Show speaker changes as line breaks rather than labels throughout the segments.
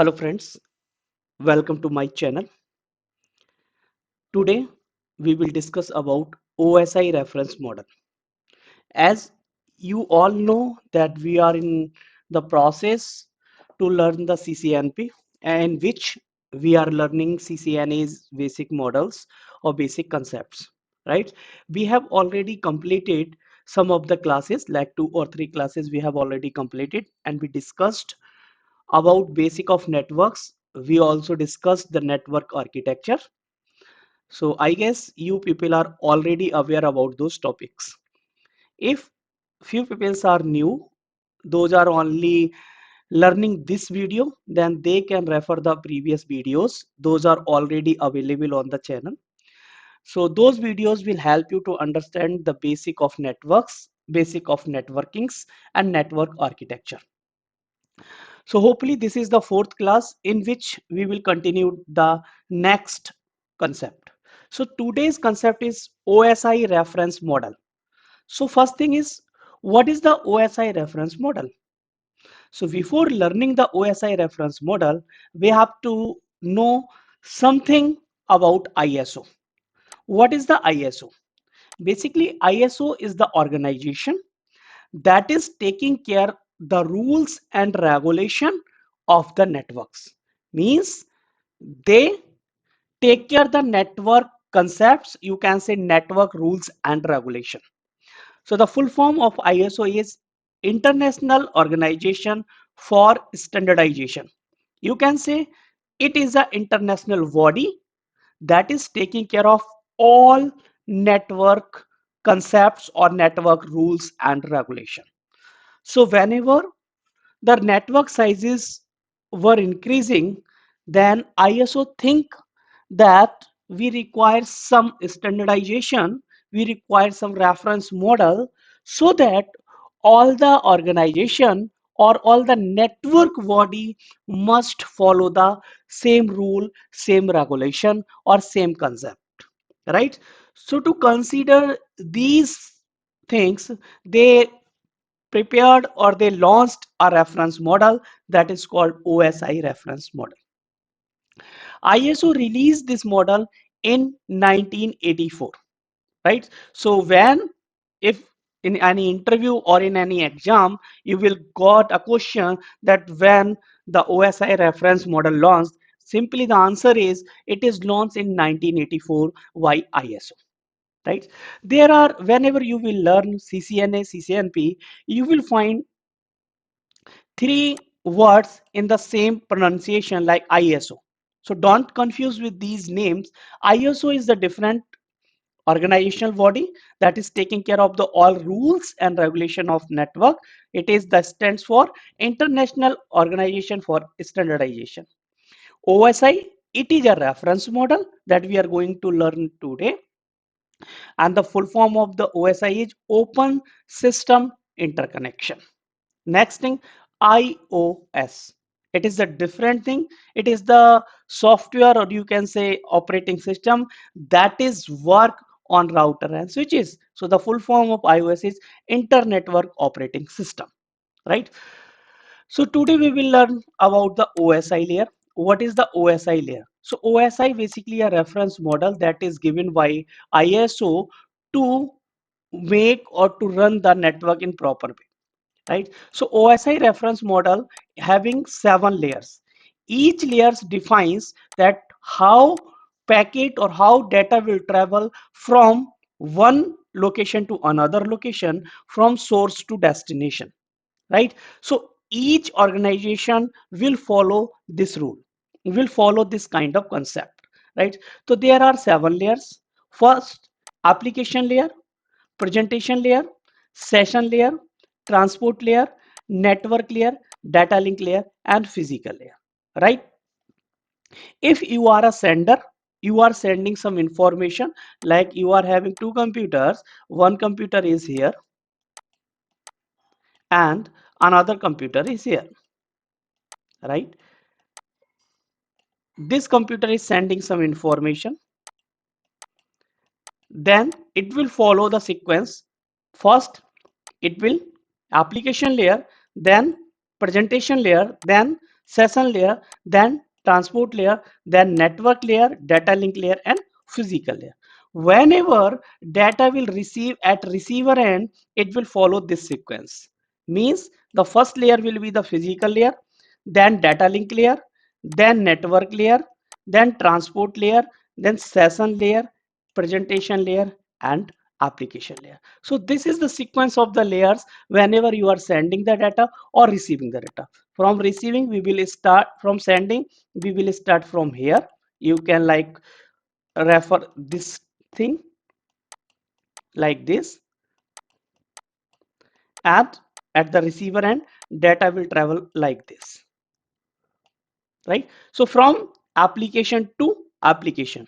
Hello friends, welcome to my channel. Today we will discuss about OSI reference model. As you all know that we are in the process to learn the CCNP, and which we are learning CCNA's basic models or basic concepts, right? We have already completed some of the classes, like 2 or 3 classes we have already completed, and we discussed about basic of networks. We also discussed the network architecture. So I guess you people are already aware about those topics. If few people are new, those are only learning this video, then they can refer the previous videos. Those are already available on the channel. So those videos will help you to understand the basic of networks, basic of networkings and network architecture. So hopefully this is the fourth class in which we will continue the next concept. So today's concept is OSI reference model. So first thing is, what is the OSI reference model? So before learning the OSI reference model, we have to know something about ISO. What is the ISO? Basically, ISO is the organization that is taking care the rules and regulation of the networks. Means they take care the network concepts, you can say network rules and regulation. So the full form of ISO is International Organization for Standardization. You can say it is an international body that is taking care of all network concepts or network rules and regulation. So whenever the network sizes were increasing, then ISO think that we require some standardization, we require some reference model, so that all the organization or all the network body must follow the same rule, same regulation or same concept, right? So to consider these things, they prepared or they launched a reference model that is called OSI reference model. ISO released this model in 1984, right? So when, if in any interview or in any exam, you will got a question that when the OSI reference model launched, simply the answer is it is launched in 1984 by ISO. Right? There are, whenever you will learn CCNA, CCNP, you will find three words in the same pronunciation like ISO. So don't confuse with these names. ISO is the different organizational body that is taking care of the all rules and regulation of network. It is the stands for International Organization for Standardization. OSI, it is a reference model that we are going to learn today, and the full form of the OSI is Open System Interconnection. Next thing, iOS. It is a different thing. It is the software, or you can say operating system, that is work on router and switches. So the full form of iOS is Internetwork Operating System, right? So today we will learn about the OSI layer. What is the OSI layer? So OSI basically a reference model that is given by ISO to make or to run the network in proper way, right? So OSI reference model having 7 layers. Each layer defines that how packet or how data will travel from one location to another location, from source to destination, right? So each organization will follow this rule, will follow this kind of concept, right? So there are 7 layers. First, application layer, presentation layer, session layer, transport layer, network layer, data link layer, and physical layer, right? If you are a sender, you are sending some information, like you are having 2 computers, one computer is here and another computer is here, right? This computer is sending some information, then it will follow the sequence. First it will application layer, then presentation layer, then session layer, then transport layer, then network layer, data link layer, and physical layer. Whenever data will receive at receiver end, it will follow this sequence. Means the first layer will be the physical layer, then data link layer, then network layer, then transport layer, then session layer, presentation layer, and application layer. So this is the sequence of the layers whenever you are sending the data or receiving the data. From receiving we will start, from sending we will start from here. You can like refer this thing like this, and at the receiver end data will travel like this, right? So from application to application,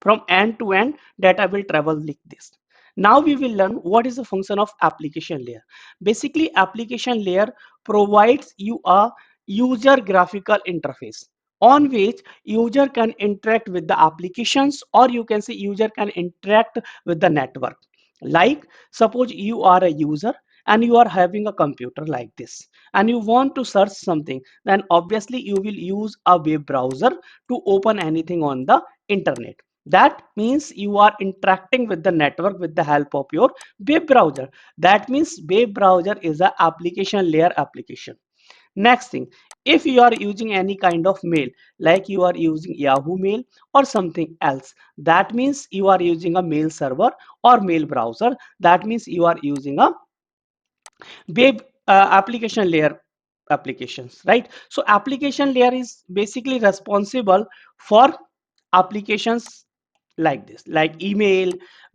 from end to end data will travel like this. Now we will learn what is the function of application layer. Basically application layer provides you a user graphical interface on which user can interact with the applications, or you can say user can interact with the network. Like suppose you are a user and you are having a computer like this and you want to search something, then obviously you will use a web browser to open anything on the internet. That means you are interacting with the network with the help of your web browser. That means web browser is a application layer application. Next thing, if you are using any kind of mail, like you are using Yahoo Mail or something else, that means you are using a mail server or mail browser. That means you are using a web application layer applications, right? So application layer is basically responsible for applications like this, like email,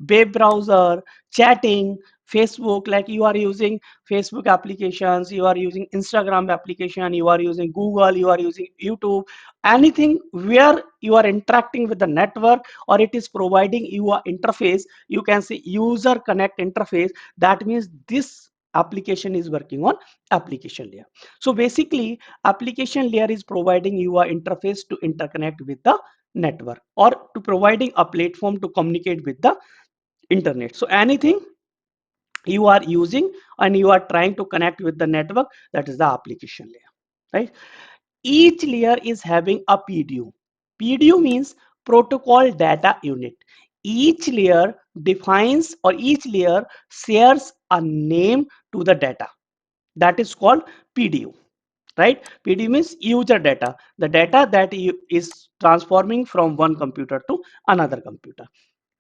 web browser, chatting, Facebook. Like you are using Facebook applications, you are using Instagram application, you are using Google, you are using YouTube, anything where you are interacting with the network or it is providing you a interface, you can say user connect interface. That means this application is working on application layer. So basically application layer is providing you a interface to interconnect with the network or to providing a platform to communicate with the internet. So anything you are using and you are trying to connect with the network, that is the application layer, right? Each layer is having a PDU. PDU means protocol data unit. Each layer defines or each layer shares a name to the data. That is called PDU, right? PDU means user data, the data that is transforming from one computer to another computer,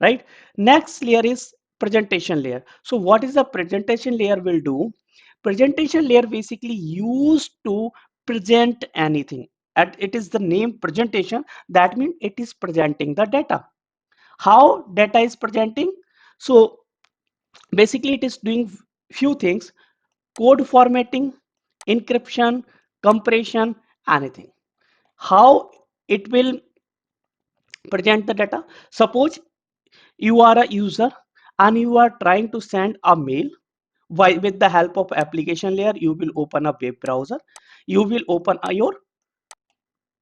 right? Next layer is presentation layer. So what is the presentation layer will do? Presentation layer basically used to present anything, and it is the name presentation. That means it is presenting the data. How data is presenting? So basically it is doing few things: code formatting, encryption, compression, anything. How it will present the data? Suppose you are a user and you are trying to send a mail. With the help of application layer, you will open a web browser, you will open your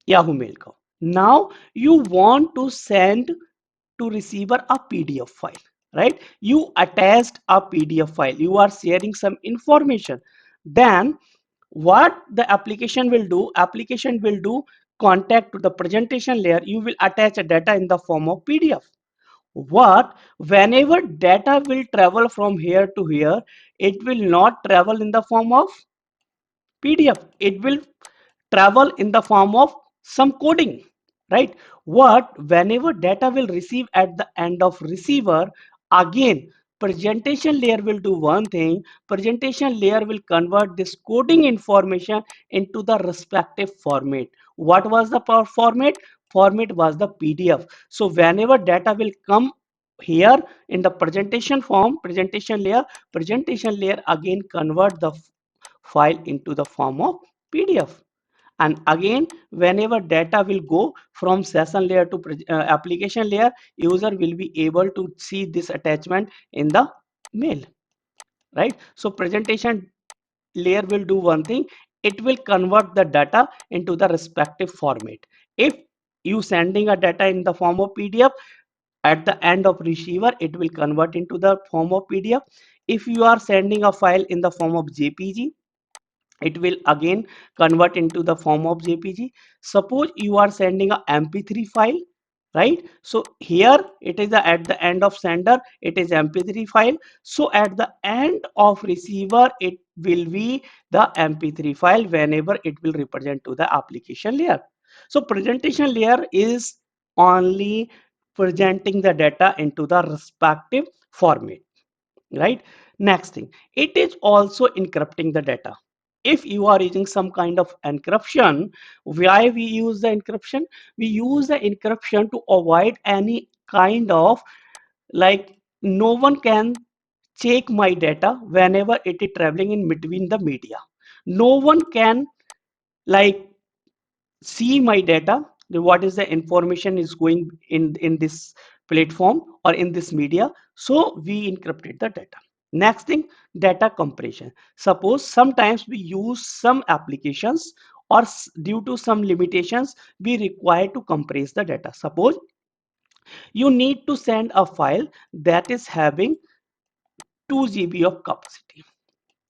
Yahoo Mail account. Now you want to send to receiver a PDF file, right? You attached a PDF file, you are sharing some information. Then what the application will do? Application will do contact to the presentation layer. You will attach a data in the form of PDF. What? Whenever data will travel from here to here, it will not travel in the form of PDF. It will travel in the form of some coding, right? What? Whenever data will receive at the end of receiver, again presentation layer will do one thing. Presentation layer will convert this coding information into the respective format. What was the format? Format was the PDF. So whenever data will come here in the presentation form, presentation layer again convert the file into the form of PDF. And again whenever data will go from session layer to application layer, user will be able to see this attachment in the mail, right? So presentation layer will do one thing: it will convert the data into the respective format. If you sending a data in the form of PDF, at the end of receiver it will convert into the form of PDF. If you are sending a file in the form of JPG, it will again convert into the form of JPG. Suppose you are sending a MP3 file, right? So here it is at the end of sender, it is MP3 file. So at the end of receiver, it will be the MP3 file whenever it will represent to the application layer. So presentation layer is only presenting the data into the respective format, right? Next thing, it is also encrypting the data. If you are using some kind of encryption, why we use the encryption? We use the encryption to avoid any kind of, like, no one can check my data whenever it is traveling in between the media. No one can, like, see my data, what is the information is going in this platform or in this media. So we encrypted the data. Next thing, data compression. Suppose sometimes we use some applications, or due to some limitations we require to compress the data. Suppose you need to send a file that is having 2 GB of capacity,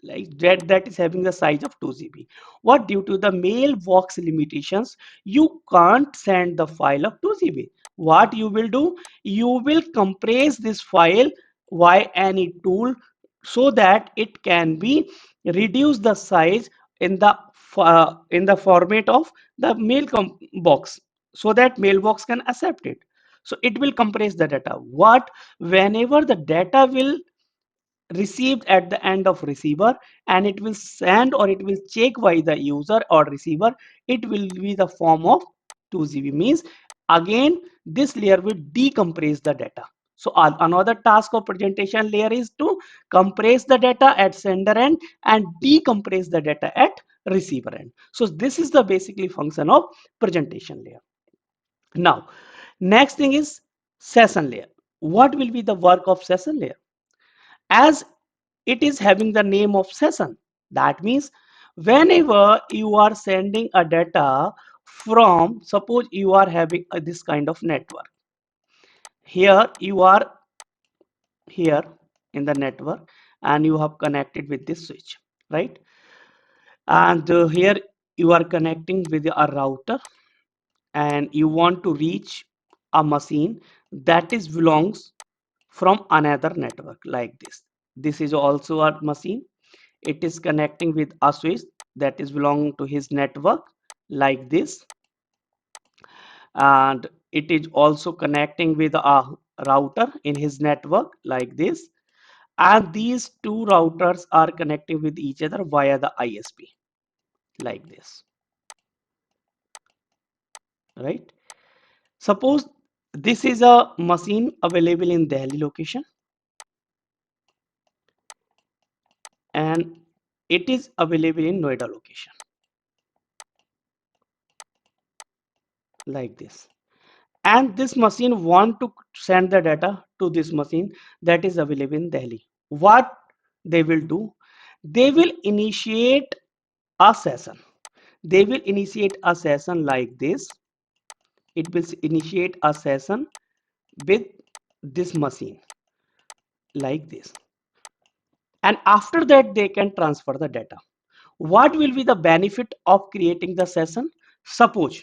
like that is having the size of 2 GB. What, due to the mailbox limitations, you can't send the file of 2 GB. What you will do, you will compress this file by any tool, so that it can be reduce the size in the format of the mail box, so that mailbox can accept it. So it will compress the data. What, whenever the data will received at the end of receiver, and it will send or it will check by the user or receiver, it will be the form of 2 GB. Means again this layer will decompress the data. So another task of presentation layer is to compress the data at sender end and decompress the data at receiver end. So this is the basically function of presentation layer. Now next thing is session layer. What will be the work of session layer? As it is having the name of session, that means whenever you are sending a data from, suppose you are having this kind of network, here you are here in the network and you have connected with this switch, right? And here you are connecting with a router, and you want to reach a machine that is belongs from another network, like this is also a machine, it is connecting with a switch that is belong to his network, like this, and it is also connecting with a router in his network, like this, and these two routers are connecting with each other via the ISP, like this, right? Suppose this is a machine available in Delhi location, and it is available in Noida location, like this, and this machine want to send the data to this machine that is available in Delhi. What they will do, they will initiate a session. They will initiate a session like this. It will initiate a session with this machine, like this, and after that they can transfer the data. What will be the benefit of creating the session? Suppose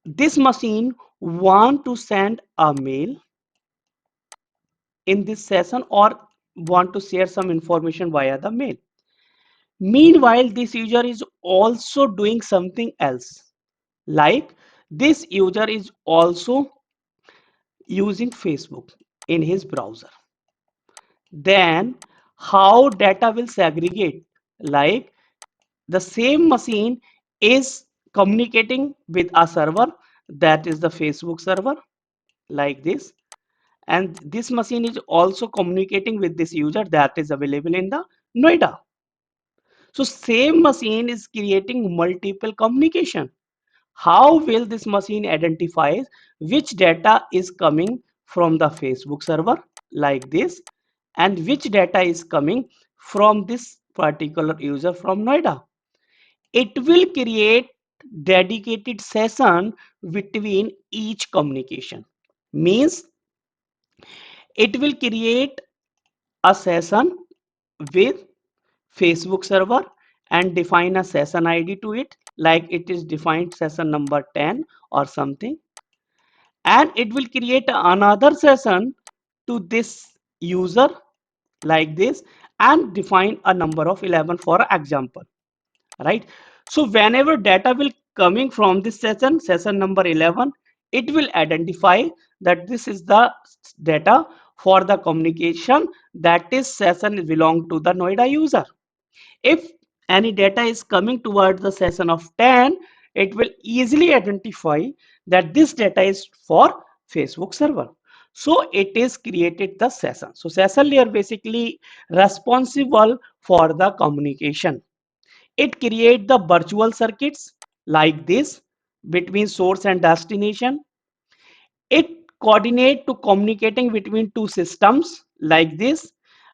this machine want to send a mail in this session, or want to share some information via the mail. Meanwhile, this user is also doing something else. Like this user is also using Facebook in his browser. Then how data will segregate? Like the same machine is communicating with a server, that is the Facebook server, like this, and this machine is also communicating with this user that is available in the Noida. So same machine is creating multiple communication. How will this machine identify which data is coming from the Facebook server, like this, and which data is coming from this particular user from Noida? It will create dedicated session between each communication. Means it will create a session with Facebook server and define a session ID to it, like it is defined session number 10 or something, and it will create another session to this user like this and define a number of 11 for example, right? So whenever data will coming from this session number 11, it will identify that this is the data for the communication, that is session belong to the Noida user. If any data is coming towards the session of 10, it will easily identify that this data is for Facebook server. So it is created the session. So session layer basically responsible for the communication. It creates the virtual circuits like this between source and destination. It coordinate to communicating between two systems like this,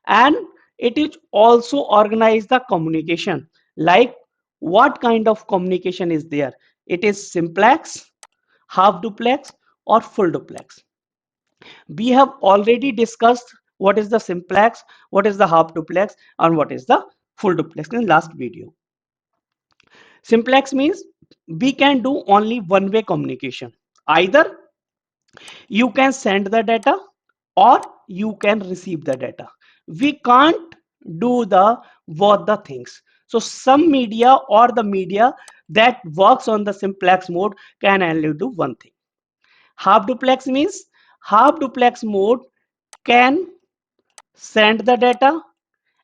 and it is also organize the communication, like what kind of communication is there. It is simplex, half duplex, or full duplex. We have already discussed what is the simplex, what is the half duplex, and what is the full duplex in last video. Simplex means we can do only one way communication. Either you can send the data or you can receive the data. We can't do the both the things. So some media or the media that works on the simplex mode can only do one thing. Half duplex means half duplex mode can send the data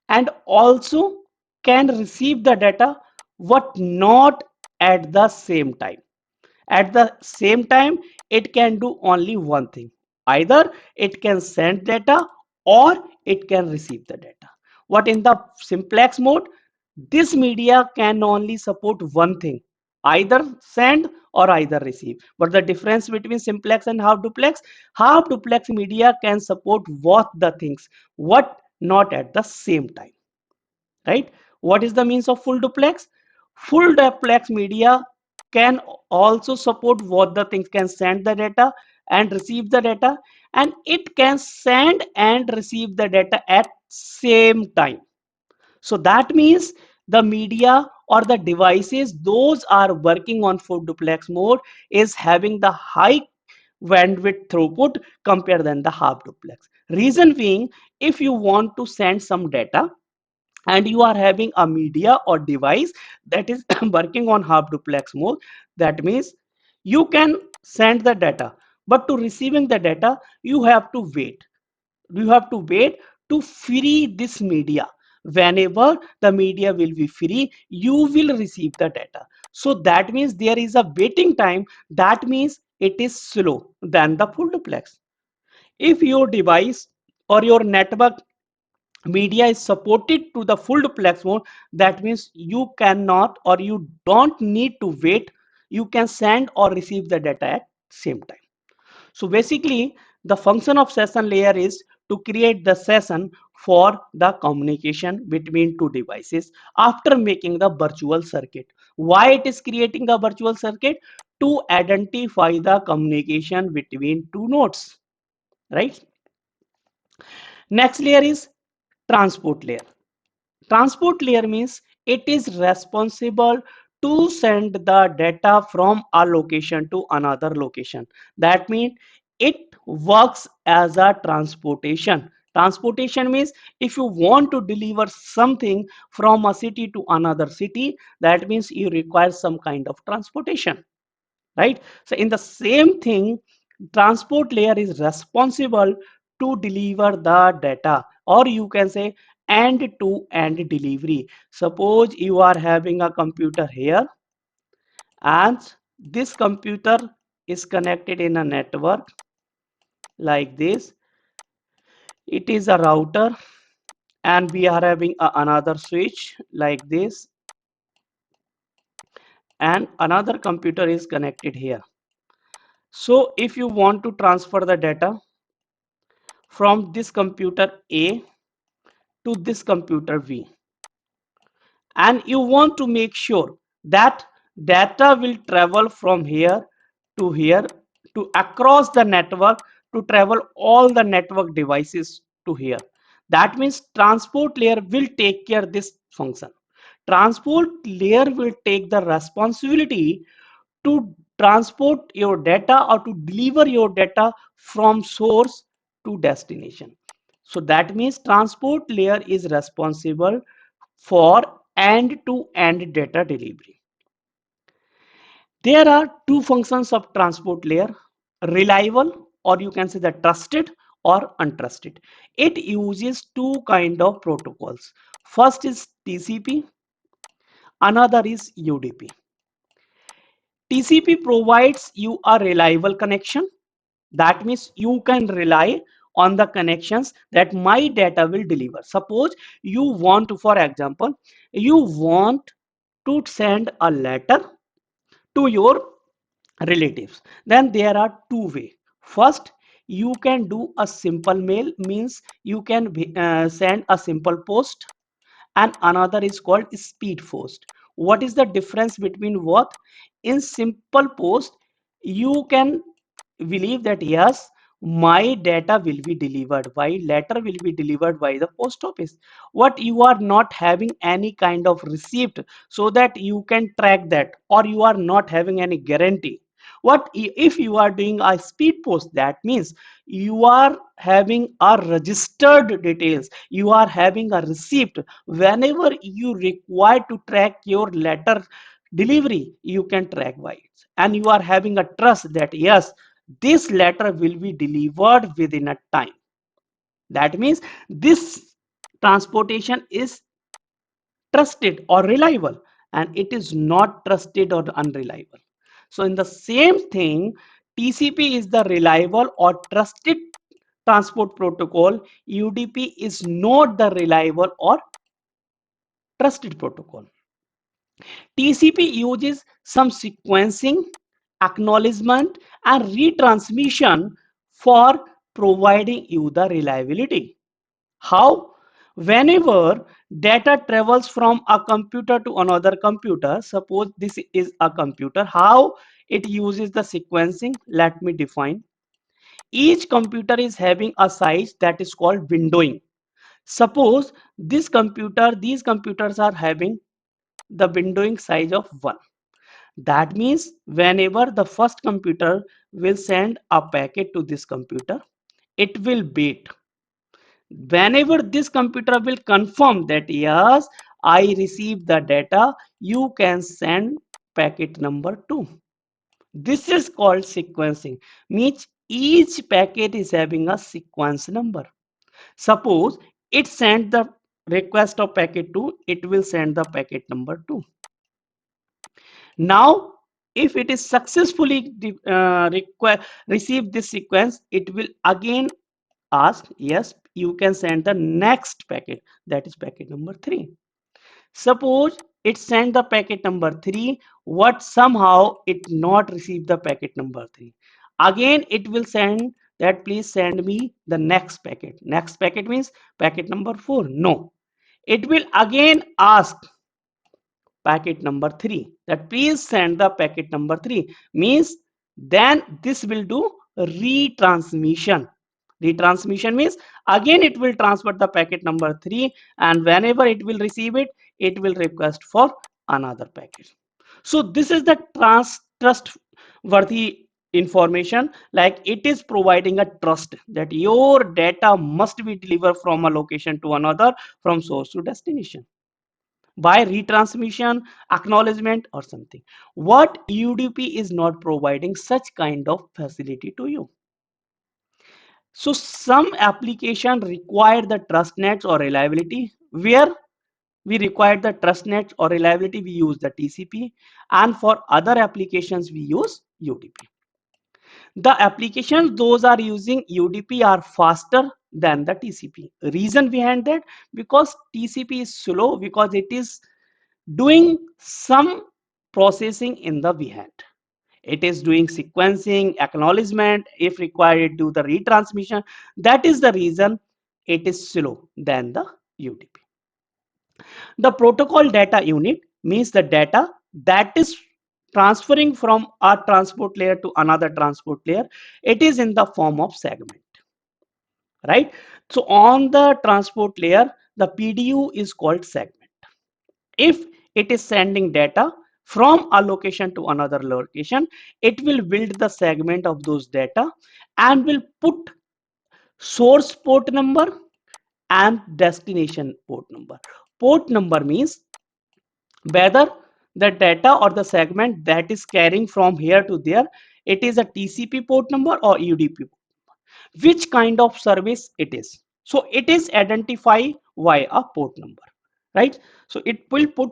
and also can receive the data, but not at the same time. At the same time, it can do only one thing. Either it can send data or it can receive the data. What in the simplex mode, this media can only support one thing, either send or either receive. But the difference between simplex and half duplex media can support both the things, what not at the same time, right? What is the means of full duplex? Full duplex media can also support both the things, can send the data and receive the data, and it can send and receive the data at same time. So that means the media or the devices those are working on full duplex mode is having the high bandwidth throughput compared than the half duplex. Reason being, if you want to send some data and you are having a media or device that is working on half duplex mode, that means you can send the data, but to receiving the data you have to wait. You have to wait to free this media. Whenever the media will be free, you will receive the data. So that means there is a waiting time. That means it is slow than the full duplex. If your device or your network media is supported to the full duplex mode, that means you cannot or you don't need to wait. You can send or receive the data at same time. So basically the function of session layer is to create the session for the communication between two devices after making the virtual circuit. Why it is creating the virtual circuit? To identify the communication between two nodes, right? Next layer is transport layer. Transport layer means it is responsible to send the data from a location to another location. That means it works as a transportation. Transportation means if you want to deliver something from a city to another city, that means you require some kind of transportation, right? So in the same thing, transport layer is responsible to deliver the data, or you can say end to end delivery. Suppose you are having a computer here and this computer is connected in a network like this. It is a router and we are having another switch like this, and another computer is connected here. So if you want to transfer the data from this computer A to this computer B, and you want to make sure that data will travel from here to across the network to travel all the network devices to here. That means transport layer will take care this function. transport layer will take the responsibility to transport your data or to deliver your data from source to destination. So that means transport layer is responsible for end-to-end data delivery. There are two functions of transport layer: reliable, or you can say the trusted or untrusted. It uses two kind of protocols. First is TCP, another is UDP. TCP provides you a reliable connection. That means you can rely on the connections that my data will deliver. Suppose you want to, for example, you want to send a letter to your relatives. Then there are two ways. First, you can do a simple mail, means you can send a simple post, and another is called speed post. What is the difference between both? In simple post, you can believe that yes, my data will be delivered, my letter will be delivered by the post office. What you are not having any kind of receipt so that you can track that, or you are not having any guarantee. What if you are doing a speed post? That means you are having a registered details, you are having a receipt. Whenever you require to track your letter delivery, you can track by it, and you are having a trust that yes, this letter will be delivered within a time. That means this transportation is trusted or reliable, and it is not trusted or unreliable. So in the same thing, TCP is the reliable or trusted transport protocol. UDP is not the reliable or trusted protocol. TCP uses some sequencing, acknowledgement, and retransmission for providing you the reliability. How? Whenever data travels from a computer to another computer, suppose this is a computer, how it uses the sequencing? Let me define. Each computer is having a size that is called windowing. Suppose these computers are having the windowing size of 1. That means whenever the first computer will send a packet to this computer, it will wait. Whenever this computer will confirm that yes, I received the data, you can send packet number 2. This is called sequencing, means each packet is having a sequence number. Suppose it sent the request of packet 2, it will send the packet number 2. Now, if it is successfully received this sequence, it will again ask, yes, you can send the next packet, that is packet number 3. Suppose it sent the packet number 3, what somehow it not received the packet number 3. Again, it will send that please send me the next packet. Next packet means packet number 4. No. It will again ask packet number 3 that please send the packet number 3, means then this will do retransmission means again it will transfer the packet number 3, and whenever it will receive it, it will request for another packet. So this is the trustworthy information, like it is providing a trust that your data must be delivered from a location to another, from source to destination, by retransmission, acknowledgement, or something. What UDP is not providing such kind of facility to you. So some application require the trust nets or reliability. Where we require the trust nets or reliability, we use the TCP, and for other applications we use UDP. The applications those are using UDP are faster than the TCP. Reason behind that, because TCP is slow, because it is doing some processing in the VHAT. It is doing sequencing, acknowledgement, if required, do the retransmission. That is the reason it is slow than the UDP. The protocol data unit means the data that is transferring from a transport layer to another transport layer. It is in the form of segment, right? So on the transport layer, the PDU is called segment. If it is sending data from a location to another location, it will build the segment of those data and will put source port number and destination port number. Port number means whether the data or the segment that is carrying from here to there, it is a TCP port number or UDP, which kind of service it is. So it is identified via a port number, right? So it will put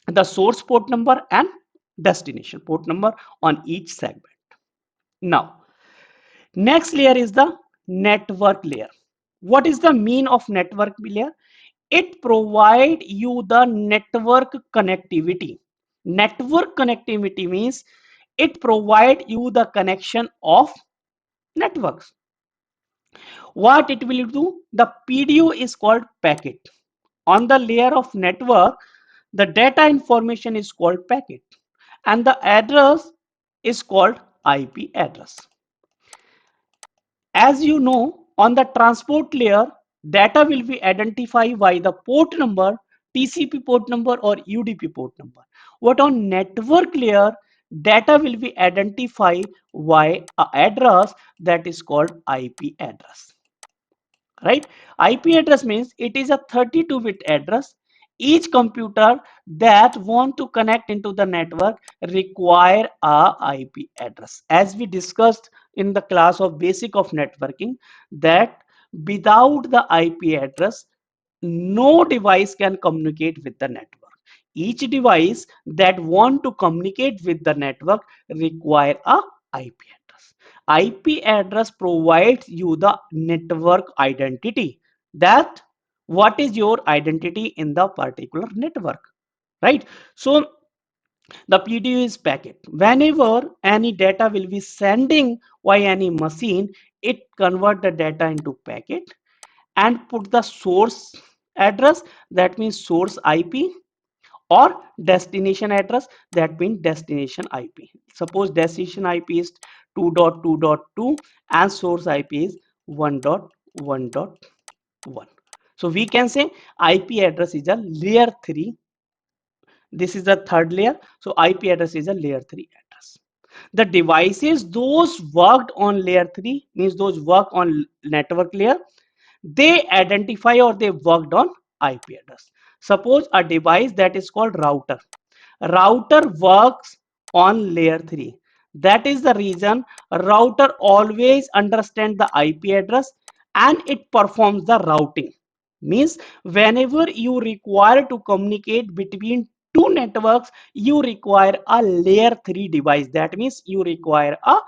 the source port number and destination port number on each segment. Now, next layer is the network layer. What is the mean of network layer? It provide you the network connectivity. Network connectivity means it provide you the connection of networks. What it will do? The PDU is called packet. On the layer of network, the data information is called packet and the address is called IP address. As you know, on the transport layer, data will be identified by the port number, TCP port number or UDP port number. What on network layer, data will be identified by an address that is called IP address. Right? IP address means it is a 32-bit address. Each computer that want to connect into the network require a IP address. As we discussed in the class of basic of networking, that without the IP address, no device can communicate with the network. Each device that want to communicate with the network require a IP address. IP address provides you the network identity, that what is your identity in the particular network, right? So the PDU is packet. Whenever any data will be sending by any machine, it convert the data into packet and put the source address, that means source IP, or destination address, that means destination IP. Suppose destination IP is 2.2.2 and source IP is 1.1.1. So we can say IP address is a layer 3. This is the third layer. So IP address is a layer 3 address. The devices those worked on layer 3 means those work on network layer, they identify or they worked on IP address. Suppose a device that is called router. Router works on layer 3. That is the reason router always understands the IP address and it performs the routing. Means whenever you require to communicate between two networks, you require a layer 3 device. That means you require a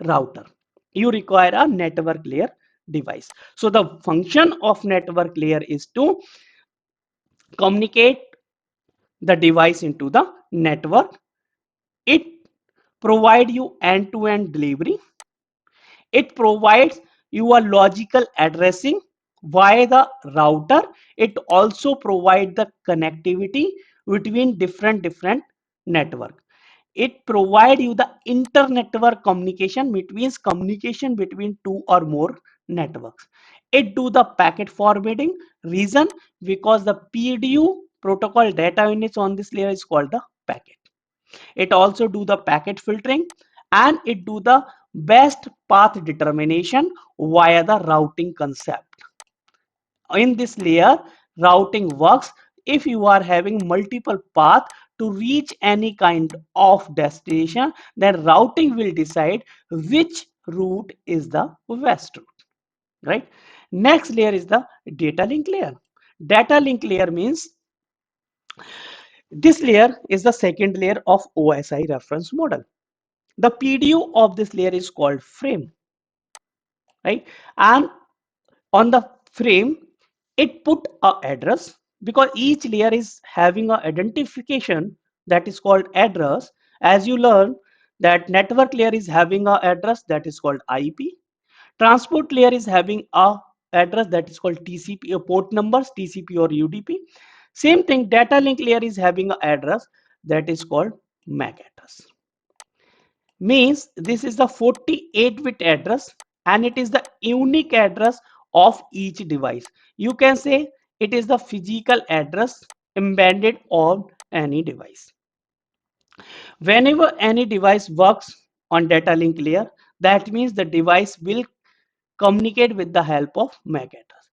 router. You require a network layer device. So the function of network layer is to communicate the device into the network. It provide you end-to-end delivery. It provides you a logical addressing via the router. It also provides the connectivity between different network. It provide you the inter-network communication, which means communication between two or more networks. It do the packet forwarding. Reason, because the PDU protocol data units on this layer is called the packet. It also do the packet filtering and it do the best path determination via the routing concept. In this layer, routing works if you are having multiple paths to reach any kind of destination, then routing will decide which route is the best route, right? Next layer is the data link layer. Data link layer means this layer is the second layer of OSI reference model. The PDU of this layer is called frame, right? And on the frame, it put a address, because each layer is having a identification that is called address. As you learn that network layer is having a address that is called IP. Transport layer is having a address that is called TCP or port numbers, TCP or UDP. Same thing, data link layer is having an address that is called MAC address. Means this is the 48-bit address and it is the unique address of each device. You can say it is the physical address embedded on any device. Whenever any device works on data link layer, that means the device will communicate with the help of MAC address.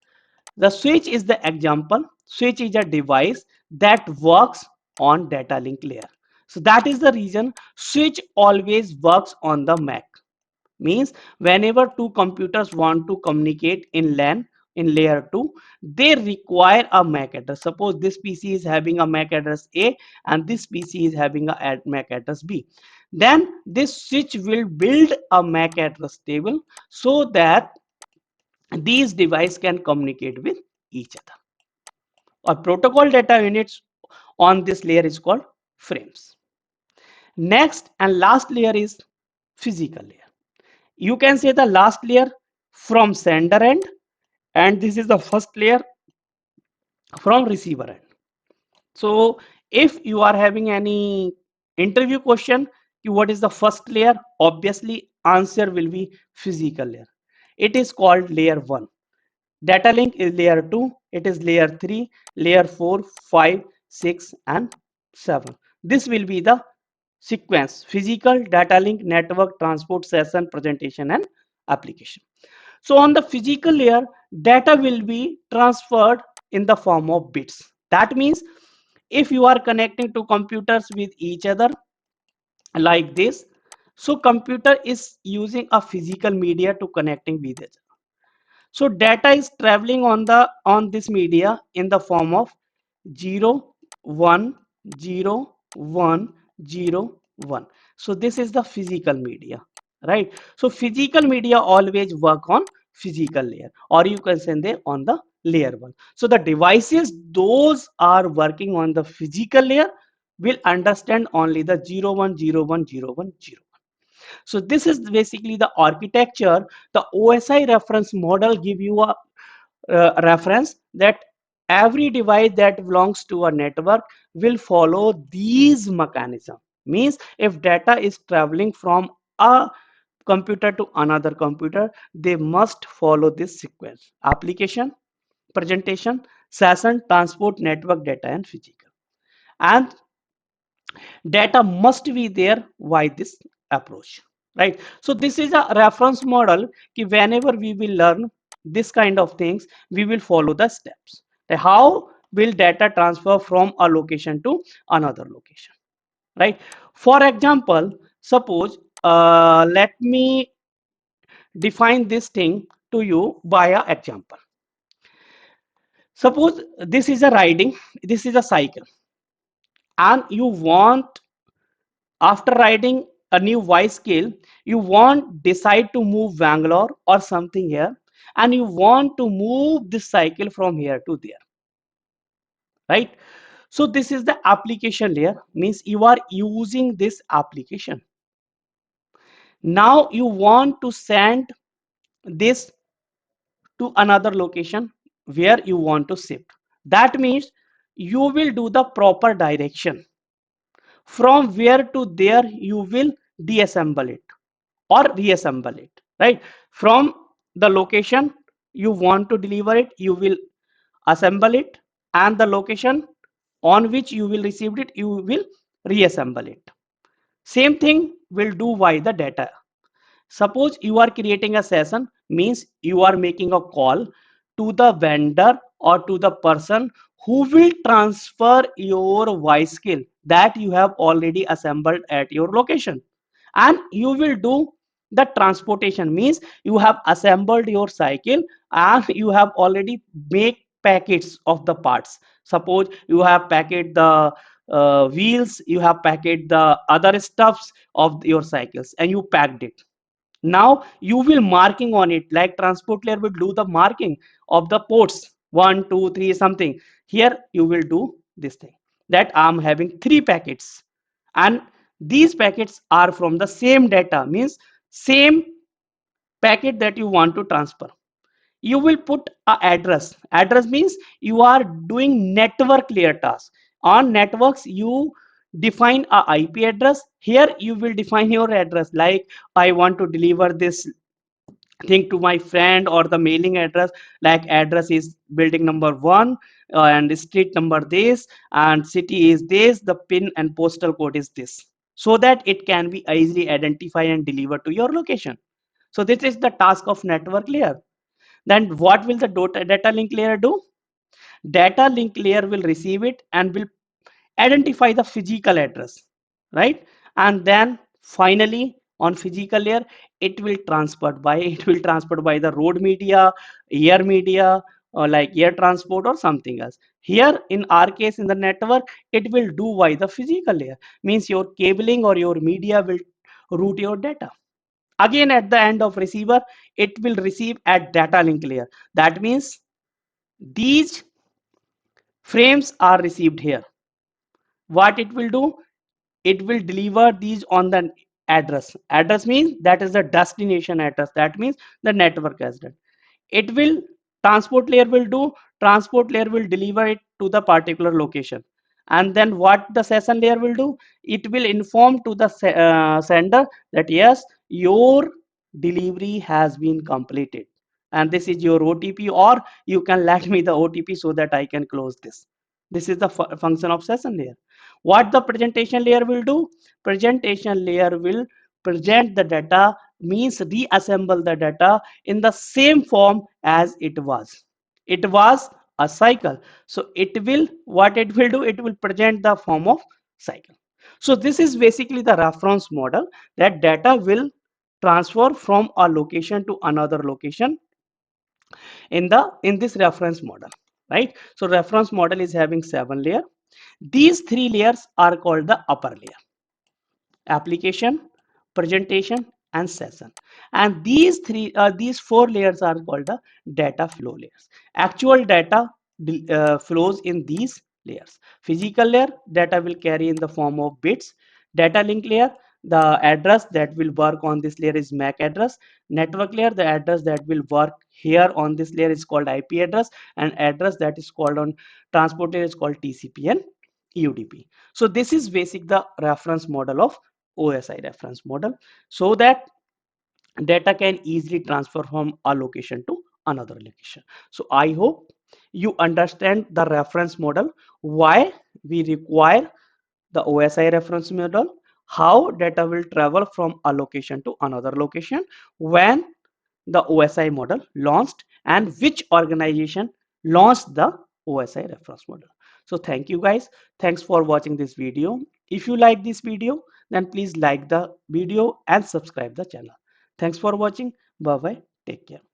The switch is the example. Switch is a device that works on data link layer. So that is the reason switch always works on the MAC. Means whenever two computers want to communicate in LAN in layer 2, they require a MAC address. Suppose this PC is having a MAC address A and this PC is having a MAC address B. Then this switch will build a MAC address table so that these devices can communicate with each other. Or protocol data units on this layer is called frames. Next and last layer is physical layer. You can say the last layer from sender end, and this is the first layer from receiver end. So if you are having any interview question, what is the first layer? Obviously answer will be physical layer. It is called layer 1. Data link is layer 2, it is layer 3, layer 4, 5, 6 and 7. This will be the sequence: physical, data link, network, transport, session, presentation and application. So on the physical layer, data will be transferred in the form of bits. That means if you are connecting to computers with each other like this, so computer is using a physical media to connecting with each other. So data is traveling on this media in the form of 0 1 0 1 0 1. So this is the physical media, right? So physical media always work on physical layer, or you can say they on the layer 1. So the devices those are working on the physical layer will understand only the 0 1 0 1 0 1 0. So this is basically the architecture. The OSI reference model give you a reference that every device that belongs to a network will follow these mechanism. Means if data is traveling from a computer to another computer, they must follow this sequence: application, presentation, session, transport, network, data and physical. And data must be there. Why this approach, right? So this is a reference model ki whenever we will learn this kind of things, we will follow the steps. How will data transfer from a location to another location, right? For example, suppose let me define this thing to you by a example. Suppose this is a riding, this is a cycle, and you want, after riding a new Y scale, you want decide to move Bangalore or something here, and you want to move this cycle from here to there, right? So this is the application layer, means you are using this application. Now you want to send this to another location where you want to shift. That means you will do the proper direction. From where to there you will deassemble it or reassemble it, right? From the location you want to deliver it, you will assemble it, and the location on which you will receive it, you will reassemble it. Same thing will do by the data. Suppose you are creating a session, means you are making a call to the vendor or to the person who will transfer your voice skill that you have already assembled at your location. And you will do the transportation, means you have assembled your cycle and you have already make packets of the parts. Suppose you have packet the wheels, you have packet the other stuffs of your cycles and you packed it. Now you will marking on it, like transport layer will do the marking of the ports 1 2 3 something. Here you will do this thing, that I'm having 3 packets, and these packets are from the same data, means same packet that you want to transfer. You will put a address means you are doing network layer task. On networks you define a IP address. Here you will define your address, like I want to deliver this thing to my friend, or the mailing address, like address is building number 1 and street number this, and city is this, the pin and postal code is this, so that it can be easily identified and delivered to your location. So this is the task of network layer. Then what will the data link layer do? Data link layer will receive it and will identify the physical address, right? And then finally on physical layer, it will transport by the road media, air media, or like air transport or something else. Here in our case in the network, it will do by the physical layer, means your cabling or your media will route your data. Again at the end of receiver, it will receive at data link layer. That means these frames are received here. What it will do, it will deliver these on the address means that is the destination address, that means the network address. It will, transport layer will deliver it to the particular location. And then what the session layer will do, it will inform to the sender that yes, your delivery has been completed and this is your OTP, or you can let me the OTP so that I can close this. This is the function of session layer. What the presentation layer will do, presentation layer will present the data, means reassemble the data in the same form as it was. It was a cycle, so it will, what it will do, it will present the form of cycle. So this is basically the reference model, that data will transfer from a location to another location in this reference model, right? So reference model is having 7 layers. These 3 layers are called the upper layer: application, presentation, and session. And these 4 layers are called the data flow layers. Actual data flows in these layers. Physical layer, data will carry in the form of bits. Data link layer, the address that will work on this layer is MAC address. Network layer, the address that will work here on this layer is called IP address, and address that is called on transport layer is called TCP and UDP. So this is basic the reference model of OSI reference model, so that data can easily transfer from a location to another location. So I hope you understand the reference model, why we require the OSI reference model, how data will travel from a location to another location when the OSI model launched, and which organization launched the OSI reference model. So thank you guys. Thanks for watching this video. If you like this video, then please like the video and subscribe the channel. Thanks for watching. Bye bye. Take care.